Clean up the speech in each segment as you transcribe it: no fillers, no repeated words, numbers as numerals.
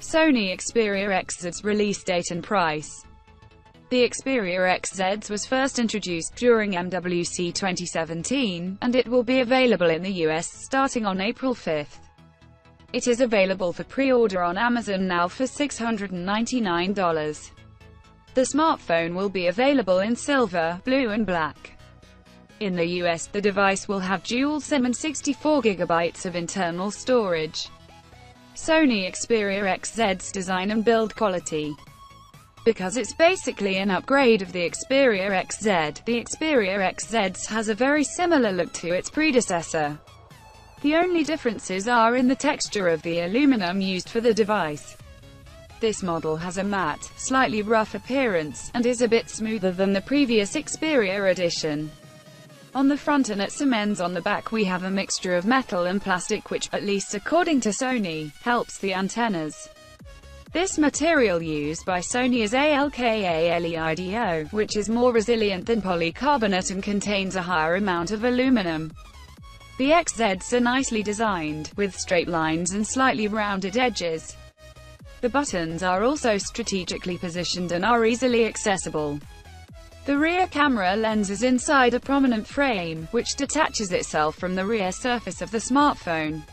SONY XPERIA XZs release date and price. The XPERIA XZs was first introduced during MWC 2017, and it will be available in the US starting on April 5. It is available for pre-order on Amazon now for $699. The smartphone will be available in silver, blue and black. In the US, the device will have dual SIM and 64 GB of internal storage. SONY XPERIA XZs design and build quality. Because it's basically an upgrade of the XPERIA XZ, the XPERIA XZs has a very similar look to its predecessor. The only differences are in the texture of the aluminum used for the device. This model has a matte, slightly rough appearance, and is a bit smoother than the previous XPERIA edition. On the front and at some ends on the back we have a mixture of metal and plastic which, at least according to Sony, helps the antennas. This material used by Sony is ALKALEIDO, which is more resilient than polycarbonate and contains a higher amount of aluminum. The XZs are nicely designed, with straight lines and slightly rounded edges. The buttons are also strategically positioned and are easily accessible. The rear camera lens is inside a prominent frame, which detaches itself from the rear surface of the smartphone.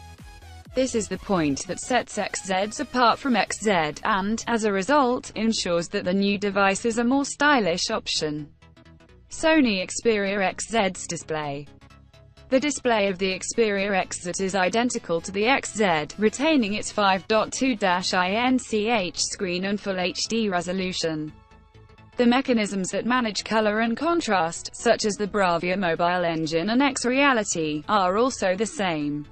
This is the point that sets XZs apart from XZ, and, as a result, ensures that the new device is a more stylish option. SONY XPERIA XZs display. The display of the XPERIA XZ is identical to the XZ, retaining its 5.2-inch screen and full HD resolution. The mechanisms that manage color and contrast, such as the Bravia mobile engine and X-Reality, are also the same.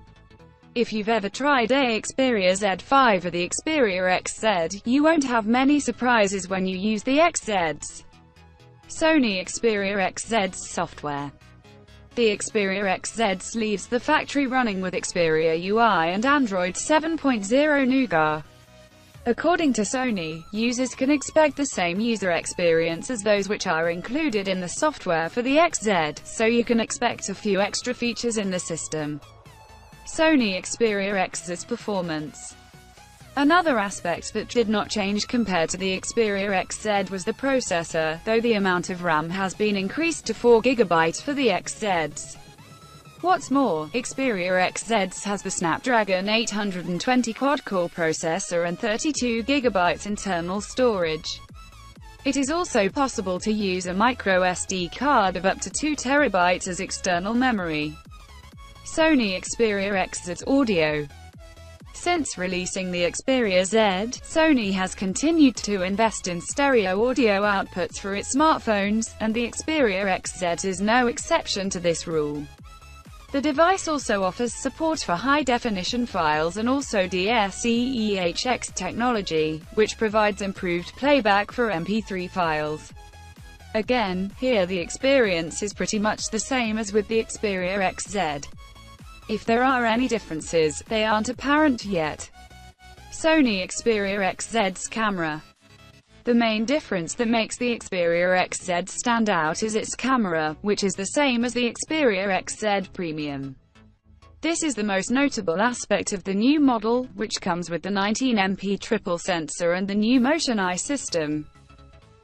If you've ever tried a XPERIA Z5 or the XPERIA XZ, you won't have many surprises when you use the XZs. SONY XPERIA XZs software. The XPERIA XZs leaves the factory running with Xperia UI and Android 7.0 Nougat. According to Sony, users can expect the same user experience as those which are included in the software for the XZ, so you can expect a few extra features in the system. SONY XPERIA XZ's performance. Another aspect that did not change compared to the XPERIA XZ was the processor, though the amount of RAM has been increased to 4 GB for the XZs. What's more, XPERIA XZs has the Snapdragon 820 quad-core processor and 32 GB internal storage. It is also possible to use a micro SD card of up to 2 TB as external memory. SONY XPERIA XZ's audio. Since releasing the XPERIA Z, Sony has continued to invest in stereo audio outputs for its smartphones, and the XPERIA XZ is no exception to this rule. The device also offers support for high-definition files and also DSEEHX technology, which provides improved playback for MP3 files. Again, here the experience is pretty much the same as with the XPERIA XZ. If there are any differences, they aren't apparent yet. SONY XPERIA XZ's camera. The main difference that makes the XPERIA XZ stand out is its camera, which is the same as the XPERIA XZ Premium. This is the most notable aspect of the new model, which comes with the 19MP triple sensor and the new Motion Eye system.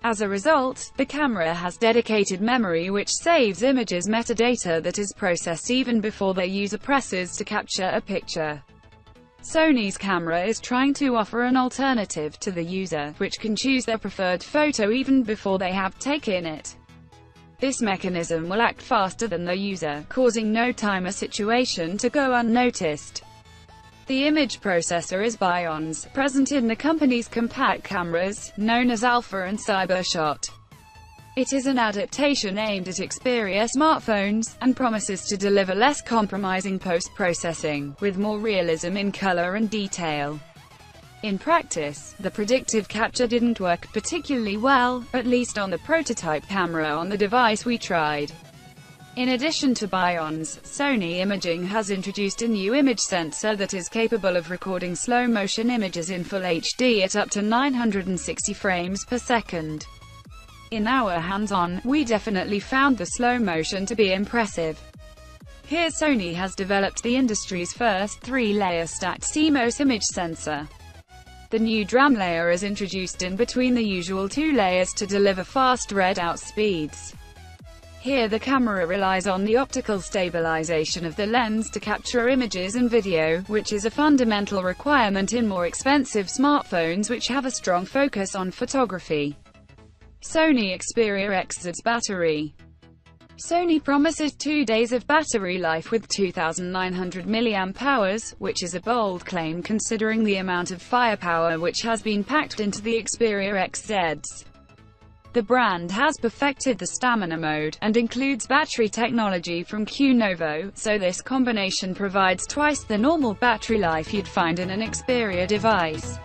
As a result, the camera has dedicated memory which saves images metadata that is processed even before the user presses to capture a picture. Sony's camera is trying to offer an alternative to the user, which can choose their preferred photo even before they have taken it. This mechanism will act faster than the user, causing no timer situation to go unnoticed. The image processor is Bions, present in the company's compact cameras, known as Alpha and Cybershot. It is an adaptation aimed at Xperia smartphones, and promises to deliver less compromising post-processing, with more realism in color and detail. In practice, the predictive capture didn't work particularly well, at least on the prototype camera on the device we tried. In addition to Bions, Sony Imaging has introduced a new image sensor that is capable of recording slow-motion images in full HD at up to 960 frames per second. In our hands-on, we definitely found the slow motion to be impressive. Here Sony has developed the industry's first 3-layer stacked CMOS image sensor. The new DRAM layer is introduced in between the usual two layers to deliver fast readout speeds. Here the camera relies on the optical stabilization of the lens to capture images and video, which is a fundamental requirement in more expensive smartphones which have a strong focus on photography. SONY XPERIA XZs battery. Sony promises 2 days of battery life with 2,900 mAh, which is a bold claim considering the amount of firepower which has been packed into the XPERIA XZs. The brand has perfected the stamina mode, and includes battery technology from Qnovo, so this combination provides twice the normal battery life you'd find in an Xperia device.